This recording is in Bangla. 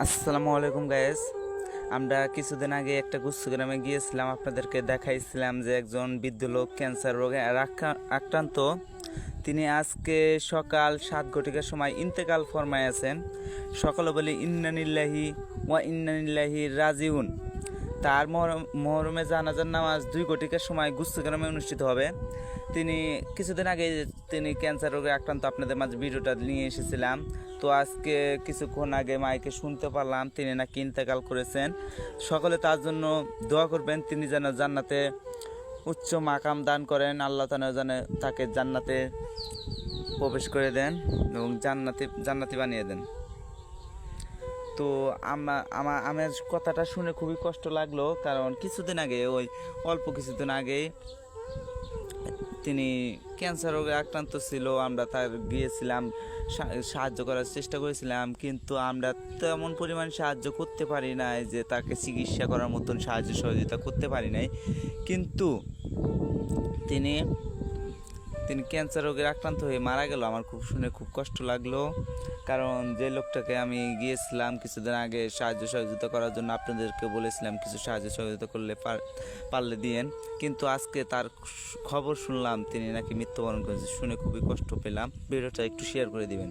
আসসালামু আলাইকুম গায়েস। আমরা কিছুদিন আগে একটা গুচ্ছগ্রামে গিয়েছিলাম, আপনাদেরকে দেখাইছিলাম যে একজন বৃদ্ধ লোক ক্যান্সার রোগে আক্রান্ত। তিনি আজকে সকাল 7 ঘটিকার সময় ইন্তেকাল ফরমায়াছেন। সকলে বলি ইন্নানিল্লাহি ওয়া ইন্নানিল্লাহি রাজিউন। তার মহরমে জানাজার নামাজ 2 ঘটিকার সময় গুচ্ছগ্রামে অনুষ্ঠিত হবে। তিনি কিছুদিন আগে তিনি ক্যান্সার রোগে আক্রান্ত, আপনাদের মাঝে ভিডিওটা নিয়ে এসেছিলাম। তো আজকে কিছুক্ষণ আগে মাইকে শুনতে পারলাম তিনি নাকি ইন্তেকাল করেছেন। সকলে তার জন্য দোয়া করবেন, তিনি যেন জান্নাতে উচ্চ মাকাম দান করেন, আল্লাহ তাআলা যেন তাকে জান্নাতে প্রবেশ করে দেন এবং জান্নাতি বানিয়ে দেন। তো আমার কথাটা শুনে খুবই কষ্ট লাগলো, কারণ কিছুদিন আগে অল্প কিছুদিন আগে তিনি ক্যান্সার রোগে আক্রান্ত ছিল। আমরা তার গিয়েছিলাম, সাহায্য করার চেষ্টা করেছিলাম, কিন্তু আমরা তেমন পরিমাণ সাহায্য করতে পারি নাই যে তাকে চিকিৎসা করার মতন সাহায্য সহযোগিতা করতে পারি নাই। কিন্তু তিনি ক্যান্সার রোগে আক্রান্ত হয়ে মারা গেল। আমার শুনে খুব কষ্ট লাগলো, কারণ যে লোকটাকে আমি গিয়েছিলাম কিছুদিন আগে সাহায্য সহযোগিতা করার জন্য, আপনাদেরকে বলেছিলাম কিছু সাহায্য সহযোগিতা করলে পারলে দিয়েন, কিন্তু আজকে তার খবর শুনলাম তিনি নাকি মৃত্যুবরণ করেছে। শুনে খুবই কষ্ট পেলাম। ভিডিওটা একটু শেয়ার করে দিবেন।